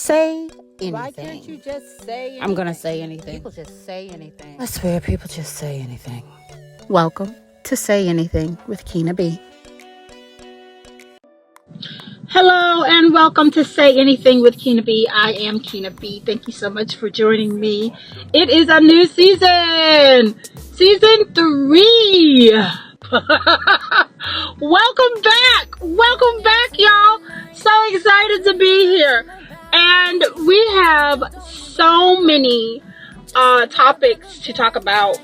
Say Why can't you anything. just say anything? I'm gonna say anything. People just say anything. I swear, people just say anything. Welcome to Say Anything with Keena B. Hello and welcome to Say Anything with Keena B. I am Keena B. Thank you so much for joining me. It is a new season! Season 3! Welcome back! Welcome back, y'all! So excited to be here. And we have so many topics to talk about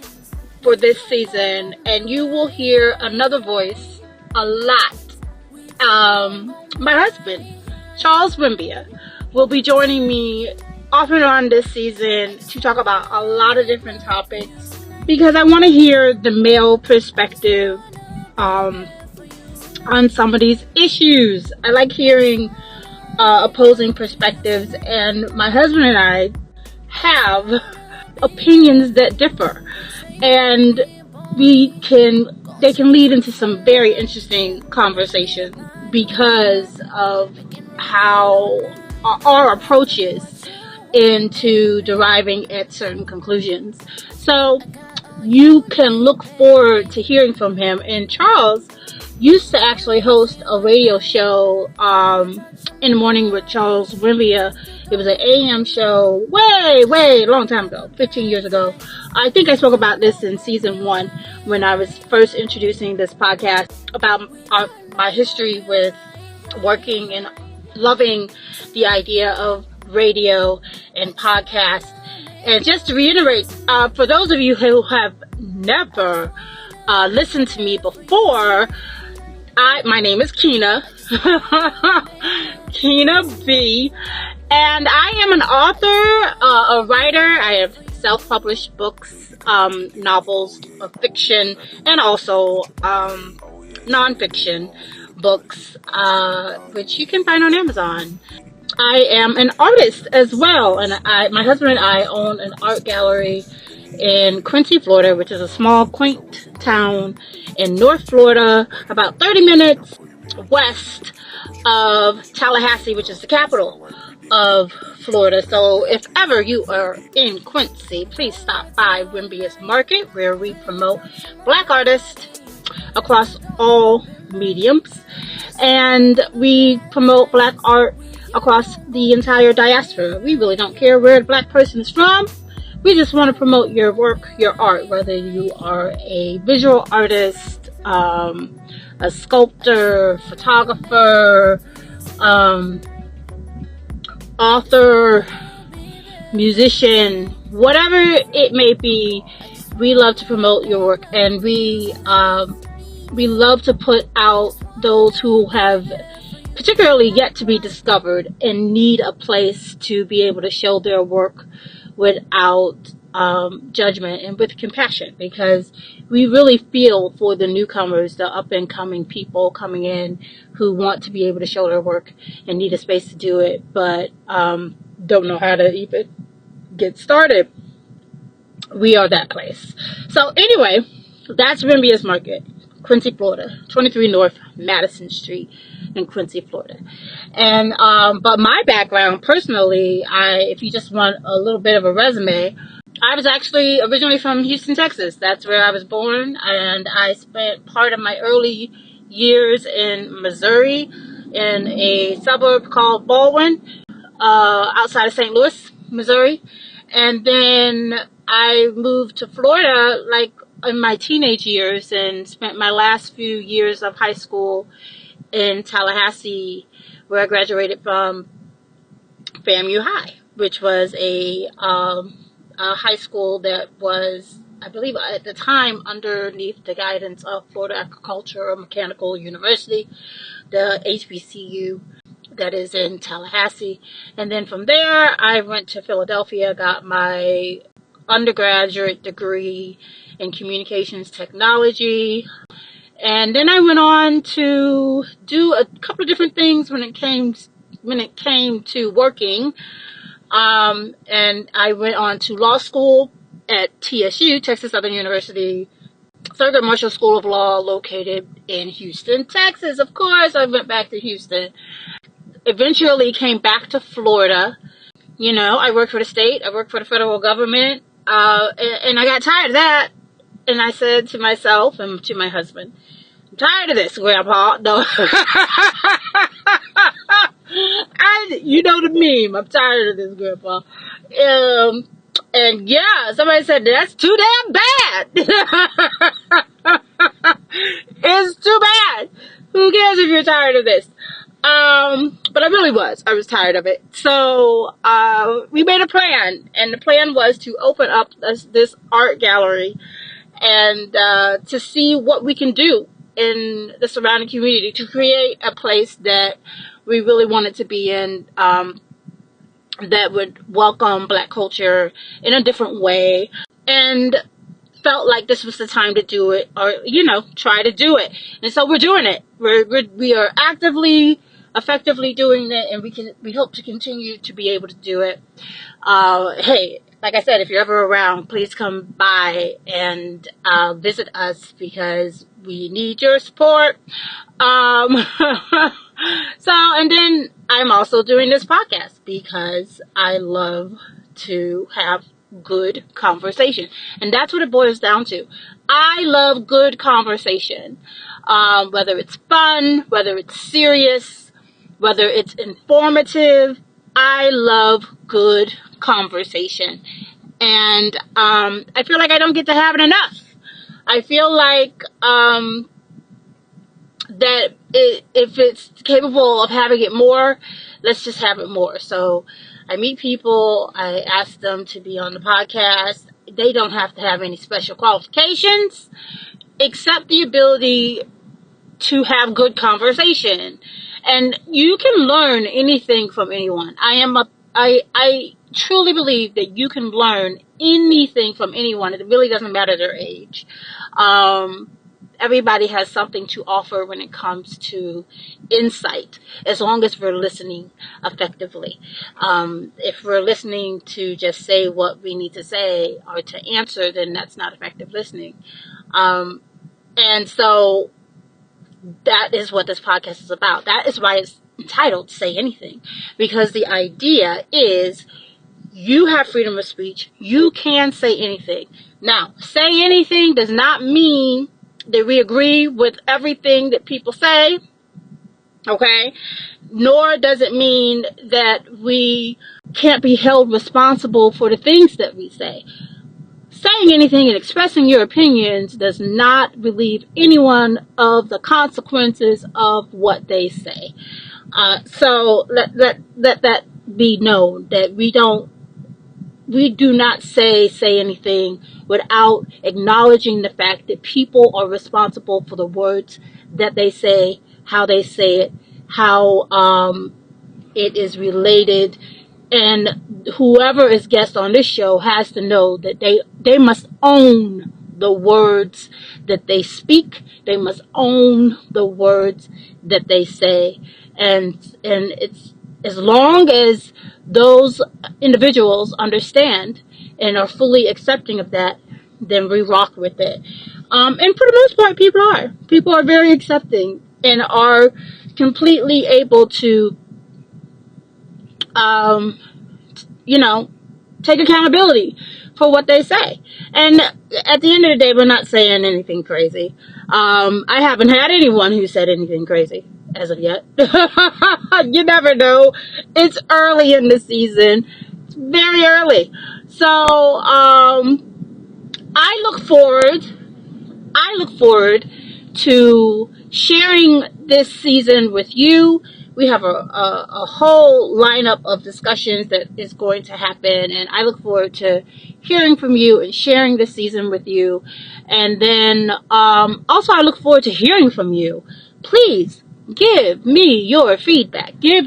for this season, and you will hear another voice a lot. My husband, Charles Wimbia, will be joining me off and on this season to talk about a lot of different topics because I want to hear the male perspective on some of these issues. I like hearing opposing perspectives, and my husband and I have opinions that differ, and they can lead into some very interesting conversations because of how our approach is into deriving at certain conclusions. So you can look forward to hearing from him. And Charles used to actually host a radio show in the morning with Charles Wimbia. It was an AM show way long time ago, 15 years ago. I think I spoke about this in season 1 when I was first introducing this podcast about my history with working and loving the idea of radio and podcast. And just to reiterate, for those of you who have never listened to me before, my name is Keena, Keena B, and I am an author, a writer. I have self-published books, novels, fiction, and also non-fiction books, which you can find on Amazon. I am an artist as well, and my husband and I own an art gallery in Quincy, Florida, which is a small, quaint town in North Florida, about 30 minutes west of Tallahassee, which is the capital of Florida. So if ever you are in Quincy, please stop by Wimbia's Market, where we promote Black artists across all mediums, and we promote Black art across the entire diaspora. We really don't care where the Black person is from. We just want to promote your work, your art, whether you are a visual artist, a sculptor, photographer, author, musician, whatever it may be. We love to promote your work, and we love to put out those who have particularly yet to be discovered and need a place to be able to show their work without judgment and with compassion, because we really feel for the newcomers, the up and coming people coming in who want to be able to show their work and need a space to do it, but don't know how to even get started. We are that place. So anyway, that's Wimbia's Market, Quincy, Florida, 23 North Madison Street in Quincy, Florida. And but my background personally, if you just want a little bit of a resume, I was actually originally from Houston, Texas. That's where I was born, and I spent part of my early years in Missouri in a suburb called Baldwin, outside of St. Louis, Missouri. And then I moved to Florida like in my teenage years and spent my last few years of high school in Tallahassee, where I graduated from FAMU High, which was a high school that was, I believe at the time, underneath the guidance of Florida Agricultural Mechanical University, the HBCU that is in Tallahassee. And then from there, I went to Philadelphia, got my undergraduate degree in communications technology. And then I went on to do a couple of different things when it came to working. And I went on to law school at TSU, Texas Southern University, Thurgood Marshall School of Law, located in Houston, Texas. Of course, I went back to Houston. Eventually came back to Florida I work for the state, I work for the federal government, and I got tired of that. And I said to myself and to my husband, I'm tired of this, Grandpa. No. You know the meme. I'm tired of this, Grandpa. And yeah, somebody said, that's too damn bad. It's too bad. Who cares if you're tired of this? But I really was. I was tired of it. So, we made a plan. And the plan was to open up this art gallery and to see what we can do in the surrounding community to create a place that we really wanted to be in, that would welcome Black culture in a different way, and felt like this was the time to do it, or try to do it. And so we're doing it. We are actively, effectively doing it, and we hope to continue to be able to do it. Hey, like I said, if you're ever around, please come by and visit us, because we need your support. And then I'm also doing this podcast because I love to have good conversation. And that's what it boils down to. I love good conversation. Whether it's fun, whether it's serious, whether it's informative, I love good conversation. And I feel like I don't get to have it enough. I feel like that if it's capable of having it more, let's just have it more. So I meet people, I ask them to be on the podcast. They don't have to have any special qualifications, except the ability to have good conversation. And you can learn anything from anyone. I truly believe that you can learn anything from anyone. It really doesn't matter their age. Everybody has something to offer when it comes to insight, as long as we're listening effectively. If we're listening to just say what we need to say or to answer, then that's not effective listening. And so that is what this podcast is about. That is why it's entitled Say Anything, because the idea is you have freedom of speech. You can say anything. Now, say anything does not mean that we agree with everything that people say, okay? Nor does it mean that we can't be held responsible for the things that we say. Saying anything and expressing your opinions does not relieve anyone of the consequences of what they say. So let that be known, that we do not say anything without acknowledging the fact that people are responsible for the words that they say, how they say it, how it is related. And whoever is guest on this show has to know that they must own the words that they speak. They must own the words that they say. And it's, as long as those individuals understand and are fully accepting of that, then we rock with it. And for the most part, people are very accepting and are completely able to, take accountability for what they say. And at the end of the day, we're not saying anything crazy. I haven't had anyone who said anything crazy as of yet. You never know. It's early in the season. It's very early. So, I look forward to sharing this season with you. We have a whole lineup of discussions that is going to happen, and I look forward to hearing from you and sharing this season with you. And then also I look forward to hearing from you. Please give me your feedback. We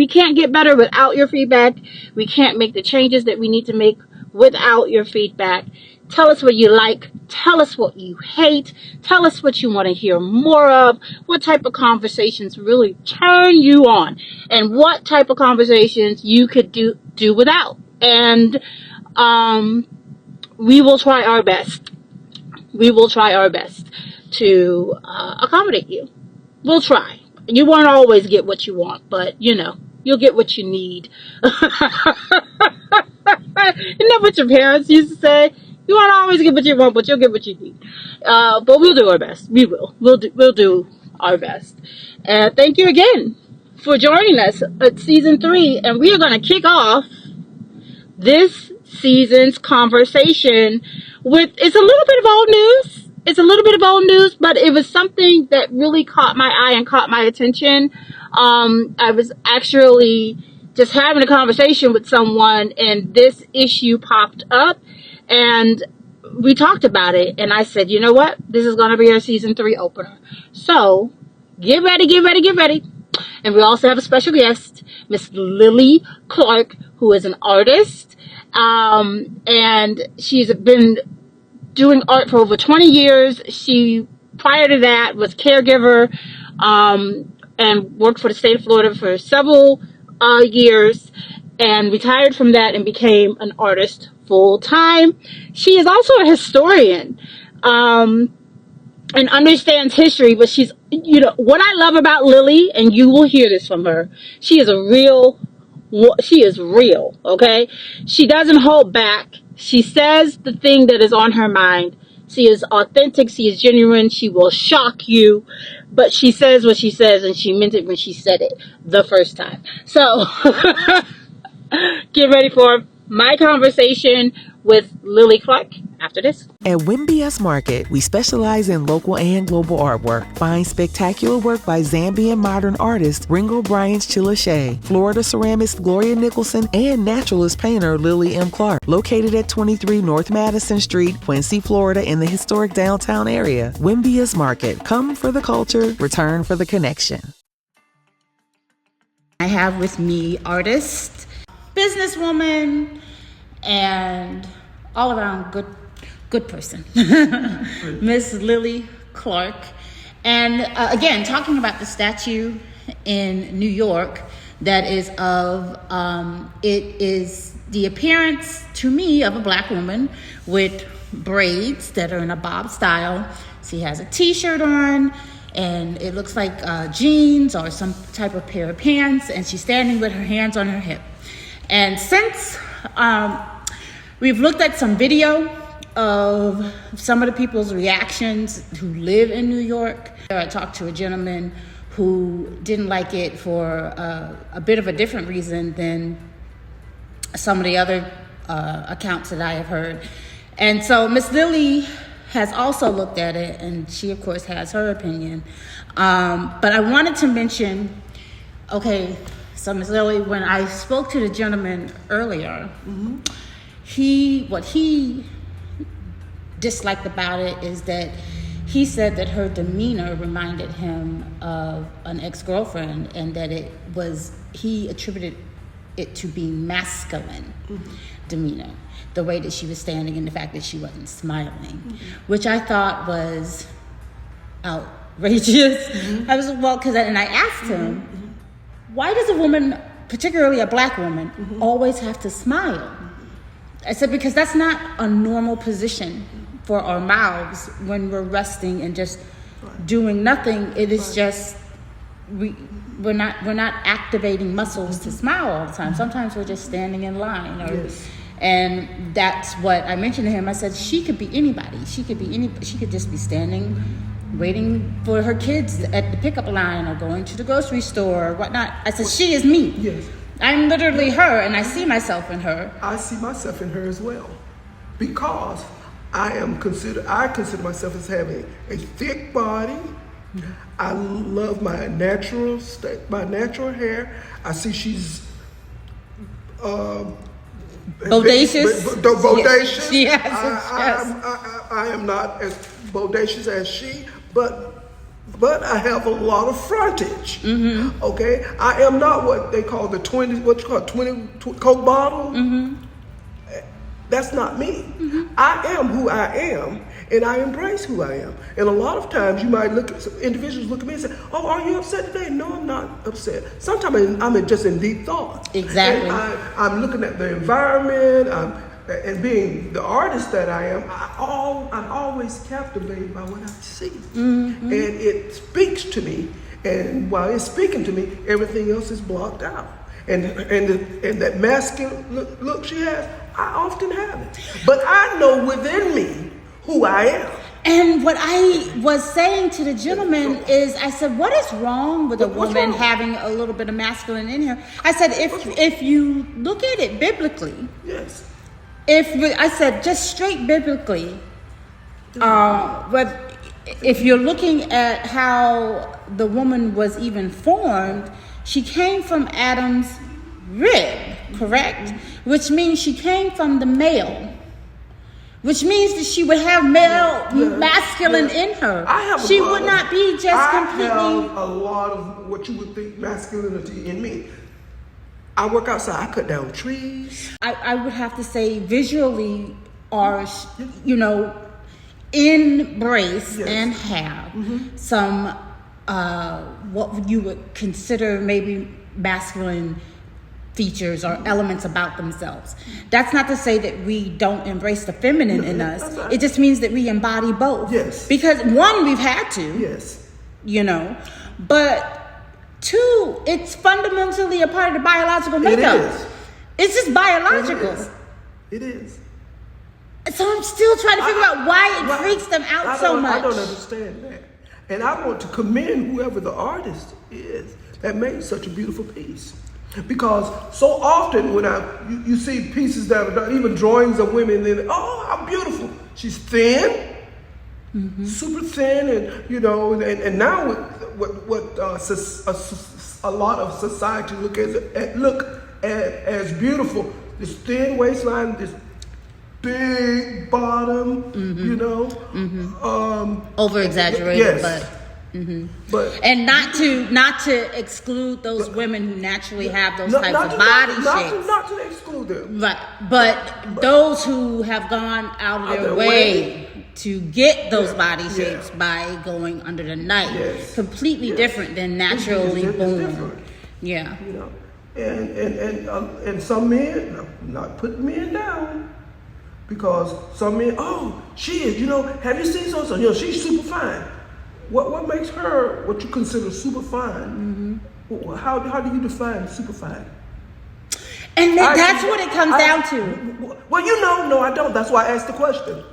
can't get better without your feedback. We can't make the changes that we need to make without your feedback. Tell us what you like. Tell us what you hate. Tell us what you want to hear more of. What type of conversations really turn you on, and what type of conversations you could do without. And we will try our best. We will try our best to accommodate you. We'll try. You won't always get what you want, but you'll get what you need. Isn't that what your parents used to say? You won't always get what you want, but you'll get what you need. But we'll do our best. We will. We'll do our best. And thank you again for joining us at season 3. And we are going to kick off this season's conversation with, it's a little bit of old news. It's a little bit of old news, but it was something that really caught my eye and caught my attention. I was actually just having a conversation with someone, and this issue popped up, and we talked about it, and I said, you know what? This is going to be our season 3 opener. So get ready, get ready, get ready. And we also have a special guest, Miss Lillie Clark, who is an artist, and she's been doing art for over 20 years. She, prior to that, was caregiver, and worked for the state of Florida for several years, and retired from that and became an artist full time. She is also a historian, and understands history, but she's, you know, what I love about Lillie, and you will hear this from her, she is real, okay? She doesn't hold back. She says the thing that is on her mind. She is authentic, she is genuine, she will shock you, but she says what she says, and she meant it when she said it the first time. So, get ready for my conversation with Lillie Clark after this. At Wimbias Market, we specialize in local and global artwork. Find spectacular work by Zambian modern artist Ringo Bryant's Chilashay, Florida ceramist Gloria Nicholson, and naturalist painter Lillie M. Clark. Located at 23 North Madison Street, Quincy, Florida, in the historic downtown area. Wimbias Market. Come for the culture, return for the connection. I have with me artist, businesswoman, and all around good person, Miss Lillie Clark. And again, talking about the statue in New York that is of, it is the appearance to me of a black woman with braids that are in a bob style. She has a t-shirt on, and it looks like jeans or some type of pair of pants, and she's standing with her hands on her hip. And since we've looked at some video of some of the people's reactions who live in New York, I talked to a gentleman who didn't like it for a bit of a different reason than some of the other accounts that I have heard. And so Miss Lillie has also looked at it, and she of course has her opinion. But I wanted to mention, okay, so Miss Lillie, when I spoke to the gentleman earlier, what he disliked about it is that he said that her demeanor reminded him of an ex-girlfriend, and that he attributed it to being masculine demeanor, the way that she was standing and the fact that she wasn't smiling, which I thought was outrageous. I was, and I asked him, why does a woman, particularly a black woman, always have to smile? I said, because that's not a normal position for our mouths when we're resting and just doing nothing. It is just, we're not activating muscles to smile all the time. Sometimes we're just standing in line. And that's what I mentioned to him. I said, she could be anybody. She could just be standing, waiting for her kids at the pickup line or going to the grocery store or whatnot. I said, she is me. Yes. I'm literally her, and I see myself in her. I see myself in her as well, because I consider myself as having a thick body. I love my natural hair. I see she's bodacious. Bodacious. Yes. I am not as bodacious as she, but I have a lot of frontage. Okay, I am not what they call the 20 Coke bottle. That's not me. I am who I am, and I embrace who I am. And a lot of times you might look at individuals look at me and say, "Oh, are you upset today?" No, I'm not upset. Sometimes I'm just in deep thought. Exactly. And I'm looking at the environment. And being the artist that I am, I'm always captivated by what I see. And it speaks to me. And while it's speaking to me, everything else is blocked out. and that masculine look she has, I often have it. But I know within me who I am. And what I was saying to the gentleman is, I said, what is wrong with a woman having a little bit of masculine in her? I said, if you look at it biblically, yes. I said, just straight biblically, but if you're looking at how the woman was even formed, she came from Adam's rib, correct? Which means she came from the male. Which means that she would have masculine in her. She would not be just completely. I have a lot of what you would think masculinity in me. I work outside. I cut down trees. I would have to say visually, or embrace and have some what you would consider maybe masculine features or elements about themselves. That's not to say that we don't embrace the feminine in us. Right. It just means that we embody both. Yes. Because one, we've had to. Yes. But two, it's fundamentally a part of the biological makeup. It is. It's just biological. It is. So I'm still trying to figure out why it freaks them out so much. I don't understand that. And I want to commend whoever the artist is that made such a beautiful piece. Because so often when you see pieces that are done, even drawings of women, then how beautiful. She's thin, super thin, and now what a lot of society look at as beautiful. This thin waistline, this big bottom, over exaggerated, yes. But and not to exclude those women who naturally have those types of body shapes. Not to exclude them. Right. But those who have gone out of their way to get those body shapes by going under the knife, completely different than naturally born. Yeah. And some men, I'm not putting men down, because some men, she is, have you seen so? She's super fine. What makes her what you consider super fine? How do you define super fine? And that's what it comes down to. Well, no, I don't. That's why I asked the question.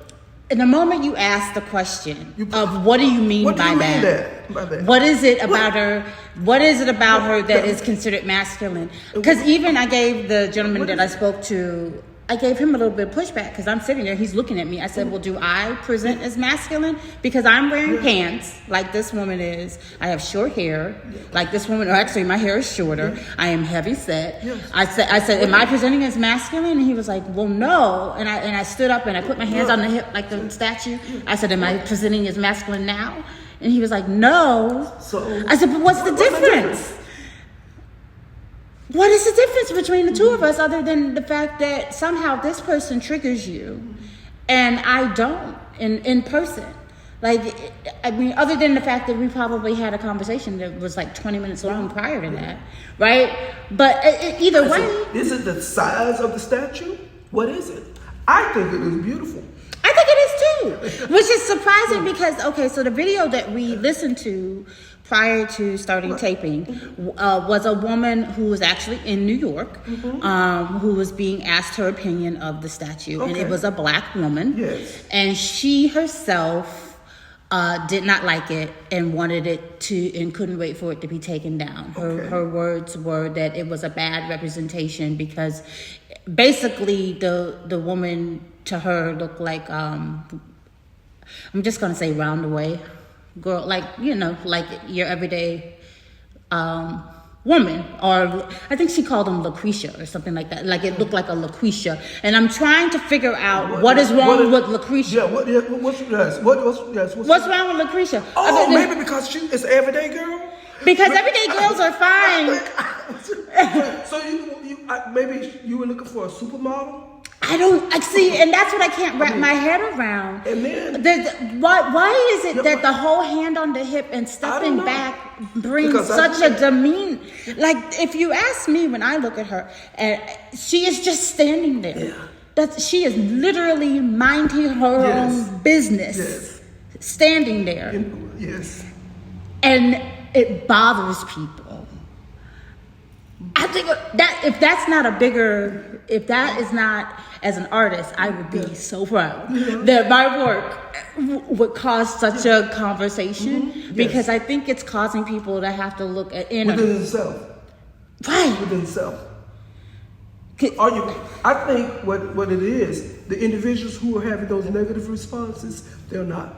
In the moment you ask the question of what do you mean by that? What is it about her? What is it about her that is considered masculine? Because even I gave the gentleman that I spoke to, I gave him a little bit of pushback because I'm sitting there, he's looking at me. I said, well, do I present as masculine? Because I'm wearing pants like this woman is. I have short hair like this woman, or actually my hair is shorter. I am heavy set. I said, am I presenting as masculine? And he was like, well, no. And I stood up and I put my hands on the hip like the statue. I said, am I presenting as masculine now? And he was like, no. I said, but what's the difference? What is the difference between the two of us other than the fact that somehow this person triggers you and I don't in person? Like, I mean, other than the fact that we probably had a conversation that was like 20 minutes long prior to that, right? But either way. Is it the size of the statue? What is it? I think it is beautiful. I think it is too, which is surprising because, so the video that we listened to prior to starting taping was a woman who was actually in New York, who was being asked her opinion of the statue. And it was a black woman. Yes. And she herself did not like it and wanted it to, and couldn't wait for it to be taken down. Her words were that it was a bad representation because basically the woman to her looked like, I'm just going to say roundaway girl, like your everyday woman, or I think she called them Lucretia or something like that. Like it looked like a Lucretia, and I'm trying to figure out what is wrong with Lucretia. What's wrong with Lucretia? Maybe because she is an everyday girl. Because everyday girls are fine. So maybe you were looking for a supermodel. I see, and that's what I can't wrap my head around. And then, why is it that the whole hand on the hip and stepping back brings such a demeanor? Like, if you ask me, when I look at her, she is just standing there. She is literally minding her own business, standing there. Yes. And it bothers people. I think that if that is not, as an artist, I would be so proud that my work would cause such a conversation, because I think it's causing people to have to look at within themselves. Right. Within self. I think what it is, the individuals who are having those negative responses, they're not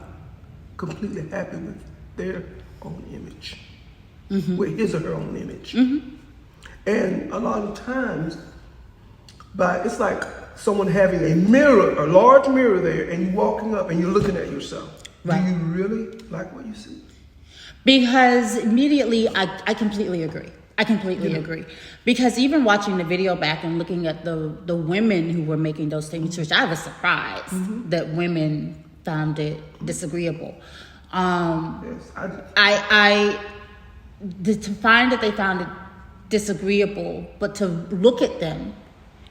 completely happy with their own image, with his or her own image. And a lot of times, it's like someone having a large mirror there, and you walking up and you're looking at yourself. Right. Do you really like what you see? Because immediately, I completely agree. I completely agree. Because even watching the video back and looking at the women who were making those statements, which I was surprised that women found it disagreeable. Yes, to find that they found it disagreeable, but to look at them,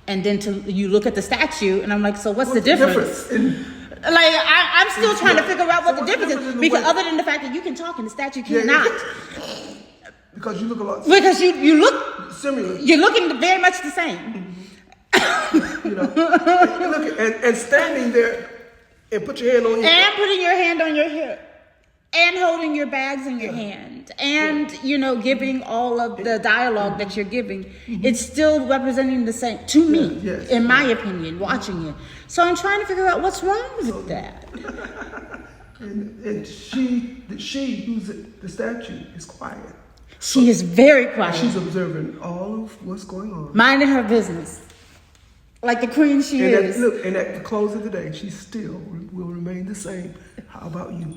and then you look at the statue, and I'm like, so what's the difference? I'm still trying to figure out what the difference is, because other than the fact that you can talk and the statue cannot. Because you look a lot. Because you look similar. You're looking very much the same. And standing there and put your hand on your hip. And putting your hand on your hip. And holding your bags in your hand. And, giving all of the dialogue that you're giving. It's still representing the same, to me, in my opinion, watching it. So I'm trying to figure out what's wrong with that. And she who's the statue, is quiet. She is very quiet. She's observing all of what's going on. Minding her business. Like the queen she is. And at the close of the day, she still will remain the same. How about you?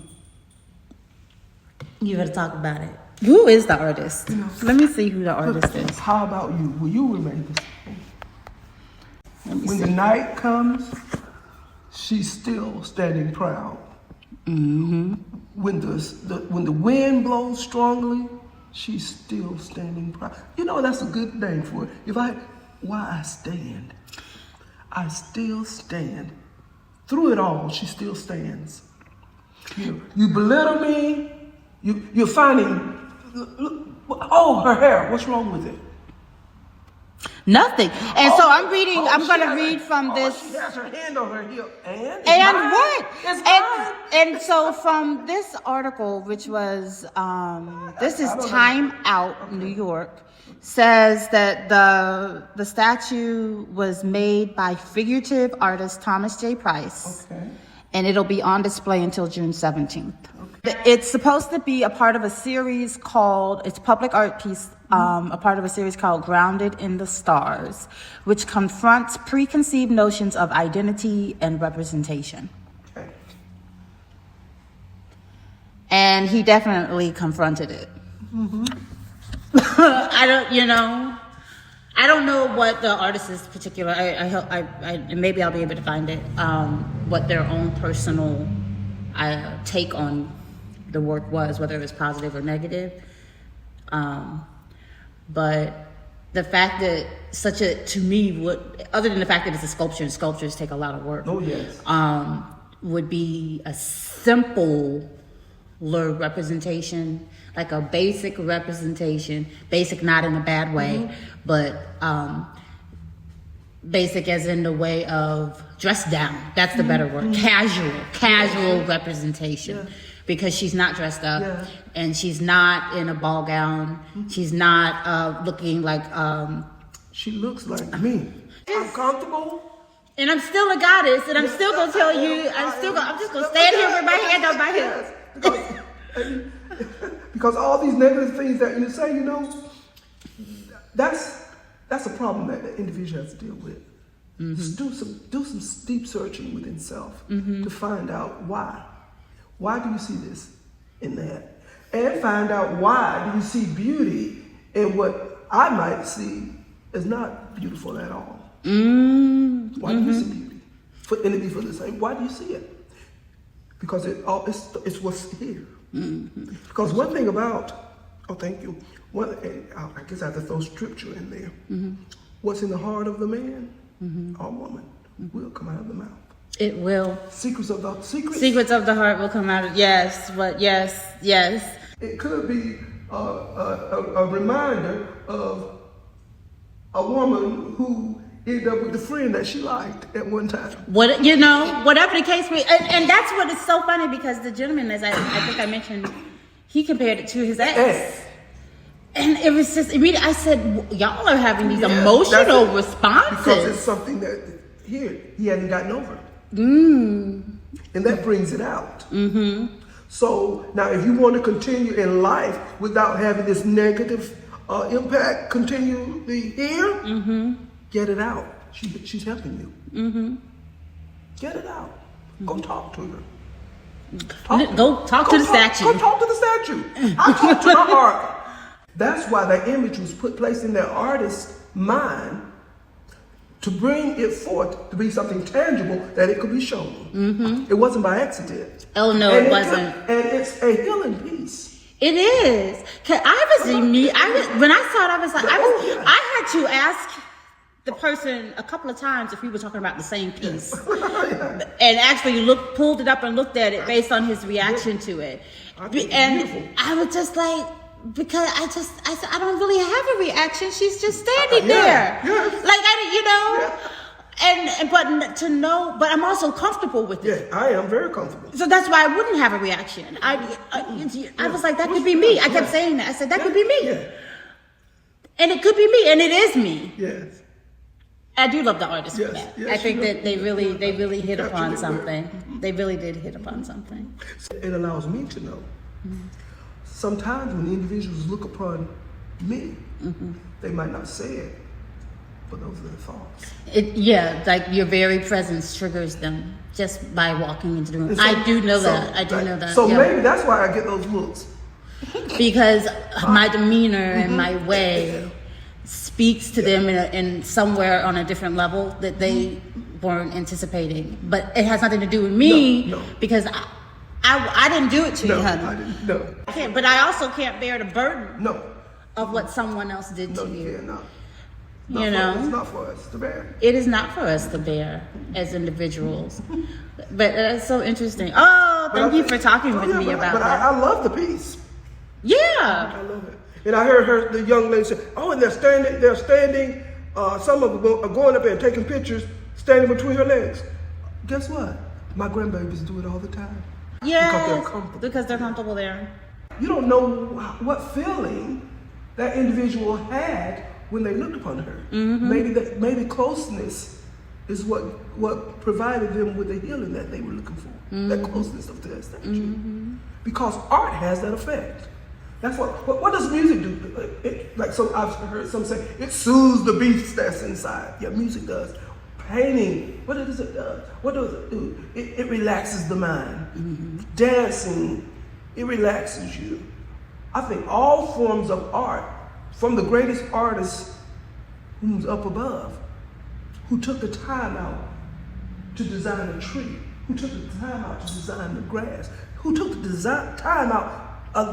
You better talk about it. Who is the artist? Let me see who the artist is. How about you? Will you remain the same? When the night comes, she's still standing proud. When the wind blows strongly, she's still standing proud. That's a good name for it. Why I stand. I still stand. Through it all, she still stands. You belittle me. You're finding, her hair, what's wrong with it? Nothing. And so I'm going to read from this. She has her hand on her hip. And what? It's mine. And so from this article, which was, this is Time Out, New York, says that the statue was made by figurative artist Thomas J. Price. Okay. And it'll be on display until June 17th. Okay. It's supposed to be a part of a series it's public art piece, a part of a series called Grounded in the Stars, which confronts preconceived notions of identity and representation. Okay. And he definitely confronted it. I don't know what the artist's particular, I maybe I'll be able to find it, what their own personal take on the work was, whether it was positive or negative. But the fact that other than the fact that it's a sculpture, and sculptures take a lot of work, would be a simpler representation, like a basic representation, basic not in a bad way, but basic as in the way of dressed down. That's the better word. Casual representation. Because she's not dressed up, and she's not in a ball gown. She's not looking like... she looks like me. I'm comfortable. And I'm still a goddess, and I'm still going to tell you, I'm just going to stand here with my hand on my hip. Because all these negative things that you say, that's a problem that the individual has to deal with. Do some deep searching within self to find out why. Why do you see this in that? And find out why do you see beauty in what I might see is not beautiful at all. Why do you see beauty? And it be for the same. Why do you see it? Because it's what's here. Because one thing about, thank you. I guess I have to throw scripture in there. What's in the heart of the man or woman will come out of the mouth. It will. Secrets of the heart will come out. Yes. It could be a reminder of a woman who ended up with the friend that she liked at one time. Whatever the case may be. And that's what is so funny, because the gentleman, as I think I mentioned, he compared it to his ex. And it was just immediate. I said, y'all are having these emotional responses. Because it's something that he hadn't gotten over. And that brings it out. So now if you want to continue in life without having this negative impact continually here, get it out. She's helping you. Get it out. Go talk to her. Go talk to the statue. Go talk to the statue. I talk to the art. That's why that image was placed in that artist's mind, to bring it forth to be something tangible that it could be shown. It wasn't by accident. Oh no, it wasn't. And it's a healing piece. It is. When I saw it, I had to ask the person a couple of times if we were talking about the same piece, and actually pulled it up and looked at it based on his reaction to it. And I was just like, because I said, I don't really have a reaction. She's just standing there. But I'm also comfortable with it. Yeah, I am very comfortable. So that's why I wouldn't have a reaction. I was like, that could be me. I kept saying that. I said, that could be me. Yeah. And it could be me, and it is me. Yes. I do love the artist for that. Yes, I think that they really hit Absolutely. upon something. They really did hit upon something. It allows me to know. Sometimes when individuals look upon me, they might not say it, but those are their thoughts. Like your very presence triggers them just by walking into the room. So, I do know that. So maybe that's why I get those looks. Because my demeanor and my way speaks to them in somewhere on a different level that they weren't anticipating. But it has nothing to do with me, because I didn't do it to you, honey. I didn't. No. I can't, but I also can't bear the burden No. of what someone else did to you. You know, it's not for us to bear. It is not for us to bear as individuals. But it's so interesting. Oh, thank you for talking with me about that. I love the piece. Yeah. I love it. And I heard the young lady say, "Oh, and they're standing. Some of them are going up there and taking pictures, standing between her legs." Guess what? My grandbabies do it all the time. Yeah, Because they're comfortable there. You don't know what feeling that individual had when they looked upon her. Maybe closeness is what provided them with the healing that they were looking for. That closeness of that statue. Because art has that effect. That's what does music do? I've heard some say it soothes the beast that's inside. Yeah, music does. Painting, what does it do? What does it do? It relaxes the mind. Dancing, it relaxes you. I think all forms of art, from the greatest artist who's up above, who took the time out to design a tree, who took the time out to design the grass, who took the time out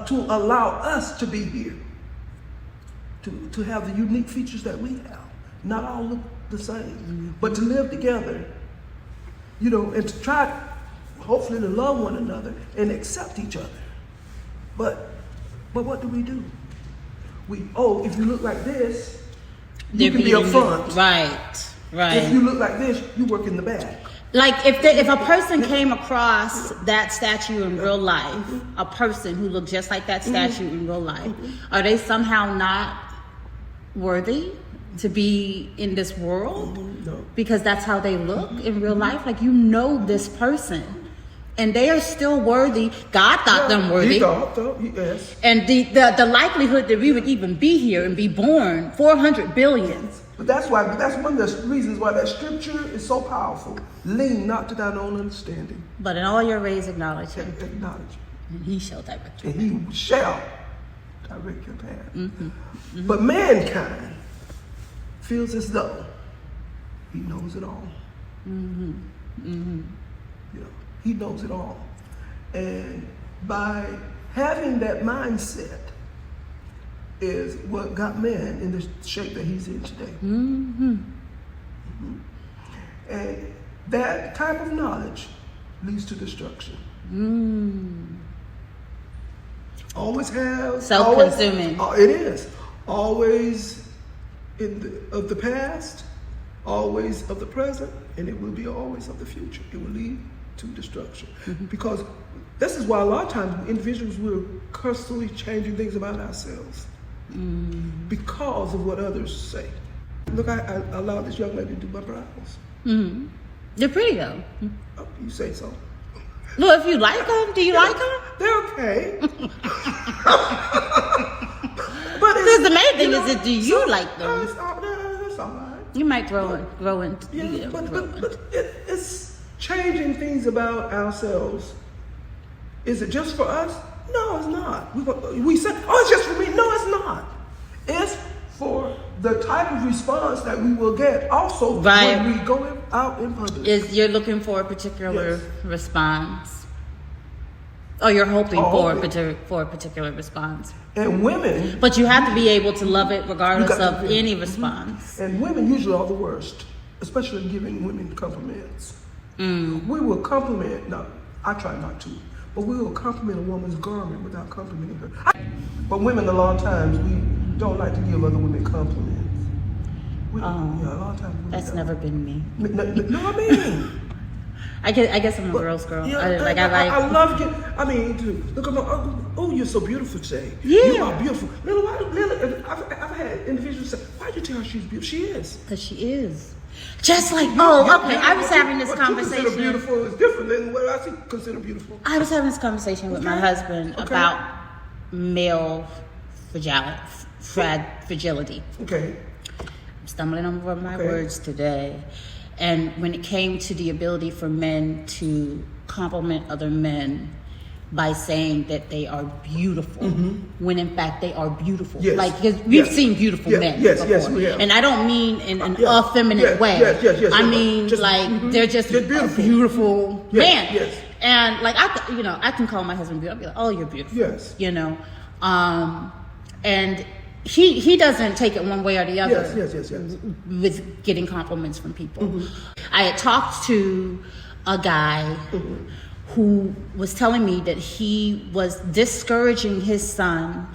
to allow us to be here, to have the unique features that we have. Not all look the same, but to live together, and to try, hopefully, to love one another and accept each other. But what do? If you look like this, you can be up front. Right. If you look like this, you work in the back. Like if a person came across that statue in real life, a person who looked just like that statue in real life, are they somehow not worthy to be in this world? No. Because that's how they look in real life? Like, this person, and they are still worthy. God thought them worthy. Yes. And the likelihood that we would even be here and be born, 400 billion. But that's one of the reasons why that scripture is so powerful. Lean not to thine own understanding, but in all your ways acknowledge him. Acknowledge him. And he shall direct you. And he shall direct your path. But mankind feels as though he knows it all. He knows it all. And by having that mindset is what got man in the shape that he's in today. And that type of knowledge leads to destruction. Always has. Self-consuming. It is. Always of the past, always of the present, and it will be always of the future. It will lead to destruction. Because this is why a lot of times individuals will constantly changing things about ourselves because of what others say. Look, I allowed this young lady to do my brows. They're pretty though. Oh, you say so. Well, if you like them, do you like them? They're okay. But Because the main thing is that do you like them? It's all right. You might grow in. Yeah, but it's changing things about ourselves. Is it just for us? No, it's not. We say, oh, it's just for me. No, it's not. It's for the type of response that we will get also when we go out in public. You're looking for a particular response, or you're hoping for a particular response. And women, but you have to be able to love it regardless of any response. And women usually are the worst, especially giving women compliments. We will compliment. No, I try not to, but we will compliment a woman's garment without complimenting her. But women, a lot of times, we don't like to give other women compliments. A lot of times that's never been me. No, I mean. I guess I'm a girl's girl. Yeah, I love it. I mean, look at my. Oh, you're so beautiful today. Yeah. You are beautiful. Lillie, I've had individuals say, "Why'd you tell her she's beautiful?" She is. Because she is. Just like, I was having this conversation. What you consider beautiful is different than what I consider beautiful. I was having this conversation with my husband about male fragility. Okay. I'm stumbling over my words today. And when it came to the ability for men to compliment other men by saying that they are beautiful, when in fact they are beautiful. Yes. Like, because we've seen beautiful men before. Yes, we have. And I don't mean in an effeminate way. Yes. I mean, they're just a beautiful man. Yes. And like, I can call my husband beautiful. I'll be like, oh, you're beautiful. Yes. And he doesn't take it one way or the other. Yes. With getting compliments from people. I had talked to a guy who was telling me that he was discouraging his son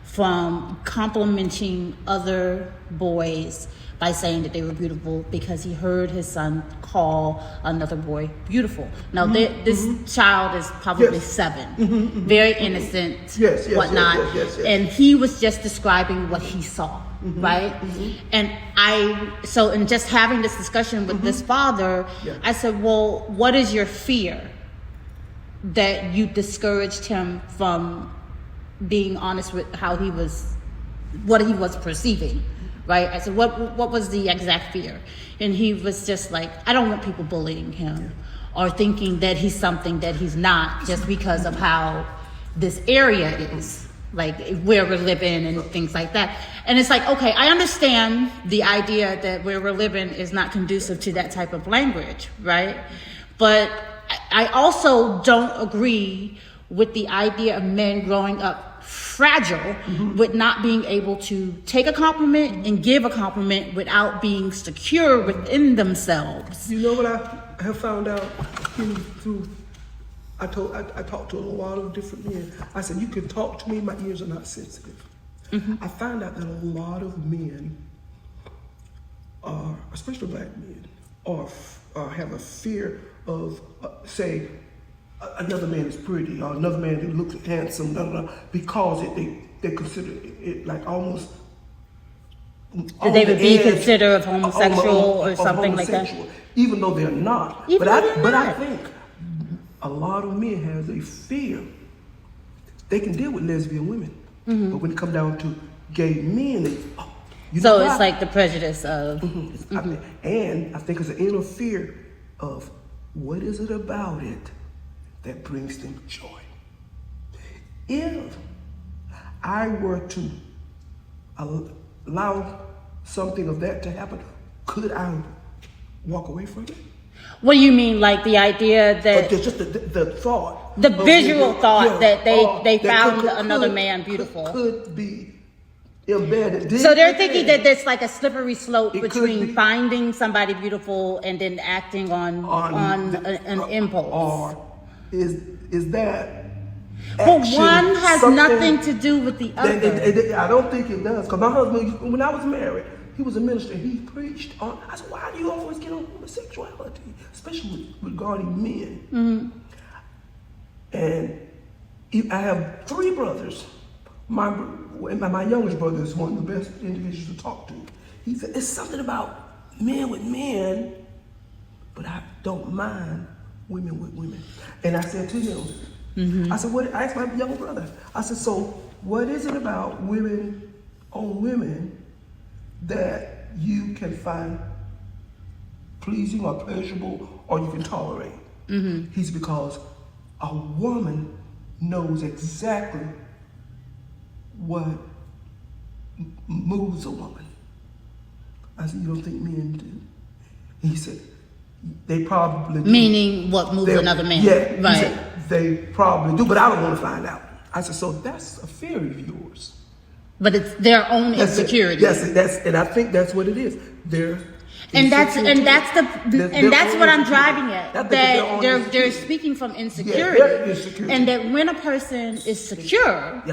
from complimenting other boys by saying that they were beautiful because he heard his son call another boy beautiful. Now, this child is probably 7, very innocent, whatnot, and he was just describing what he saw, right? And in just having this discussion with this father, I said, well, what is your fear that you discouraged him from being honest with what he was perceiving? Right? I said, what was the exact fear? And he was just like, I don't want people bullying him or thinking that he's something that he's not just because of how this area is, like where we're living and things like that. And it's like, okay, I understand the idea that where we're living is not conducive to that type of language, right? But I also don't agree with the idea of men growing up fragile with not being able to take a compliment and give a compliment without being secure within themselves. You know what I have found out I talked to a lot of different men. I said, you can talk to me, my ears are not sensitive. I found out that a lot of men are, especially black men, have a fear of, say, another man is pretty or another man who looks handsome, because they consider it like almost. They would be considered of homosexual or something like that, even though they're not. But I think a lot of men has a fear. They can deal with lesbian women, but when it comes down to gay men, it's like the prejudice of. And I think it's an inner fear of what is it about it that brings them joy. If I were to allow something of that to happen, could I walk away from it? What do you mean, like the idea that just the thought, the visual thought that they found another man beautiful could be embedded. So they're thinking that there's like a slippery slope between finding somebody beautiful and then acting on an impulse. Or is that? Well, one has nothing to do with the other. I don't think it does. Because my husband, when I was married, He was a minister. He preached on. I said, why do you always get on homosexuality, especially regarding men? And I have 3 brothers. My youngest brother is one of the best individuals to talk to. He said, it's something about men with men, but I don't mind women with women. And I said to him, I said, I asked my younger brother, I said, so what is it about women on women that you can find pleasing or pleasurable or you can tolerate? He's because a woman knows exactly what moves a woman. I said, you don't think men do? He said, they probably do. Meaning what moves another man? Yeah, right. He said, they probably do, but I don't want to find out. I said, so that's a theory of yours. But it's their own insecurity. Yes, and I think that's what it is. That's what I'm driving at. That they're speaking from insecurity, and that when a person is secure,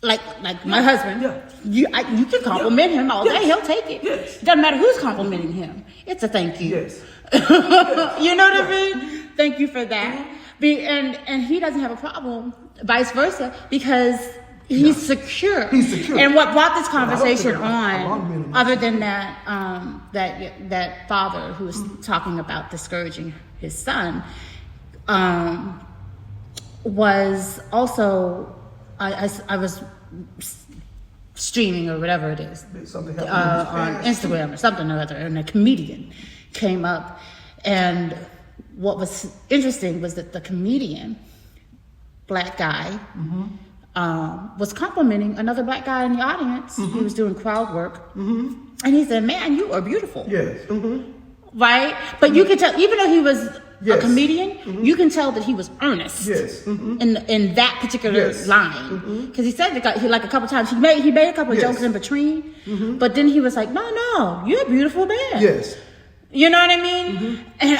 like my husband, you can compliment him all day, he'll take it. Doesn't matter who's complimenting him. It's a thank you. You know what I mean? Thank you for that. And he doesn't have a problem, vice versa, because he's secure. And what brought this conversation on, other than that father who was talking about discouraging his son, was also I was streaming or whatever it is on Instagram or something or other, and a comedian came up, and what was interesting was that the comedian, black guy, was complimenting another black guy in the audience. He was doing crowd work, and he said, "Man, you are beautiful." Yes. Right? But you could tell, even though he was a comedian, you can tell that he was earnest in that particular line. Because he said that like a couple times, he made a couple of jokes in between, but then he was like, no, you're a beautiful man. Yes. You know what I mean? And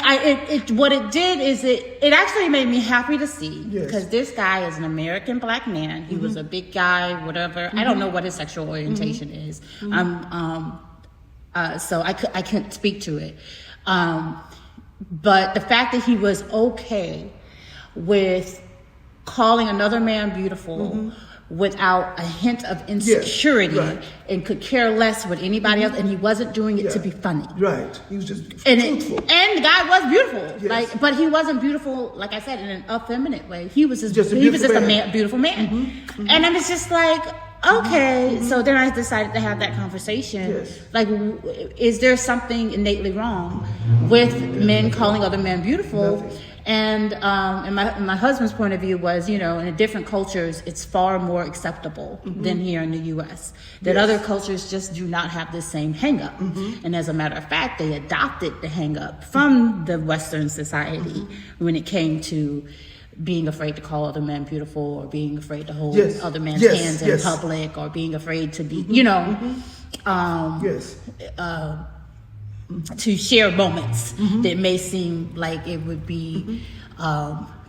what it did is it actually made me happy to see, because this guy is an American black man. He was a big guy, whatever. I don't know what his sexual orientation is. So I couldn't speak to it. But the fact that he was okay with calling another man beautiful without a hint of insecurity, and could care less with anybody else, and he wasn't doing it to be funny. Right. He was just truthful. And the guy was beautiful. But he wasn't beautiful, like I said, in an effeminate way. He was just a beautiful man. And I was just like, okay. So then I decided to have that conversation. Like, is there something innately wrong with men calling other men beautiful? Nothing. And my husband's point of view was, in different cultures, it's far more acceptable than here in the U.S. That other cultures just do not have the same hang-up. And as a matter of fact, they adopted the hang-up from the Western society when it came to being afraid to call other men beautiful, or being afraid to hold other men's hands in public, or being afraid to be, to share moments that may seem like it would be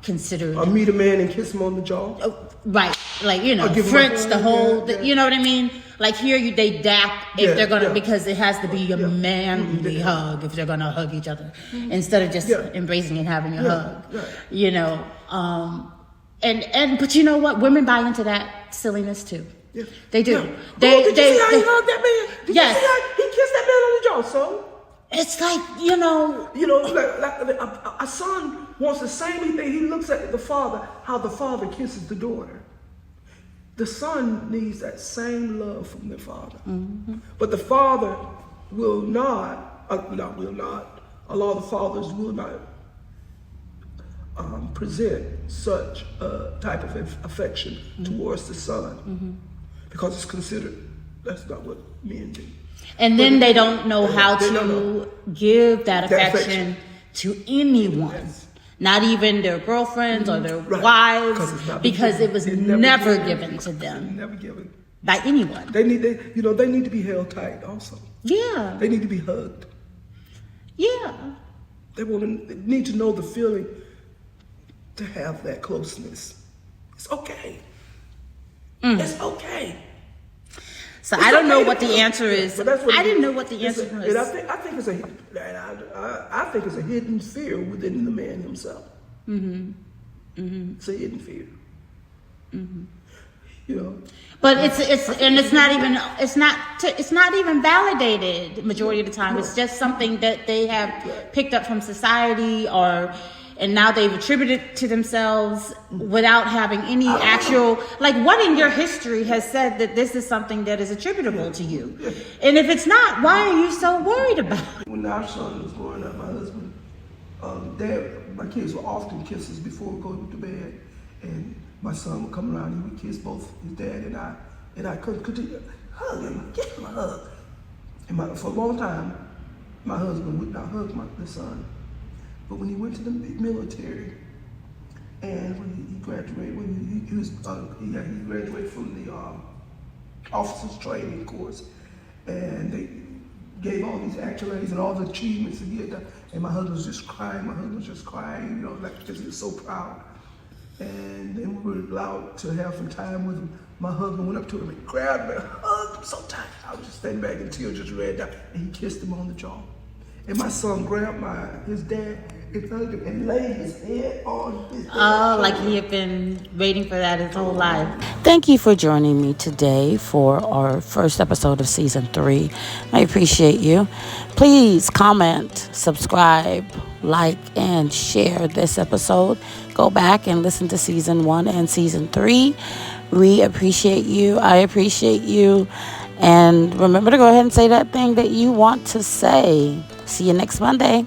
considered. Or meet a man and kiss him on the jaw. Right, like, French, the whole, you know what I mean? Like here, they dap if they're gonna, because it has to be a manly hug if they're gonna hug each other, instead of just embracing and having a hug. But you know what? Women buy into that silliness too. Yeah. They do. Did you see how he hugged that man? Did you see how he kissed that man on the jaw, so? It's like, like a son wants the same thing. He looks at the father, how the father kisses the daughter. The son needs that same love from the father. But the father will not, a lot of the fathers will not present such a type of affection towards the son, because it's considered that's not what men do. And then they don't know how to give that affection to anyone, not even their girlfriends or their wives, because it was never given to them. Never given by anyone. They need to be held tight also. Yeah. They need to be hugged. Yeah. They need to know the feeling to have that closeness. It's okay. It's okay. So I don't know what the answer is. But that's what I didn't know what the answer was. And I think it's a hidden fear within the man himself. It's a hidden fear. You know. But it's not even validated majority of the time. It's just something that they have picked up from society, and now they've attributed to themselves without having any actual, like, what in your history has said that this is something that is attributable to you? And if it's not, why are you so worried about it? When our son was growing up, my husband, my kids would often kiss us before we go to bed, and my son would come around and he would kiss both his dad and I couldn't continue hug him, give him a hug. And for a long time, my husband would not hug the son. But when he went to the military, and when he graduated, he graduated from the officers training course, and they gave all these accolades and all the achievements that he had done. And my husband was just crying. You know, like, because he was so proud. And then we were allowed to have some time with him. My husband went up to him and grabbed him and hugged him so tight. I was just standing back and tears just ran down. And he kissed him on the jaw. And my son grabbed his dad and hugged him and laid his head on his head. Oh, like he had been waiting for that his whole life. Thank you for joining me today for our first episode of season 3. I appreciate you. Please comment, subscribe, like, and share this episode. Go back and listen to season 1 and season 3. We appreciate you. I appreciate you. And remember to go ahead and say that thing that you want to say. See you next Monday.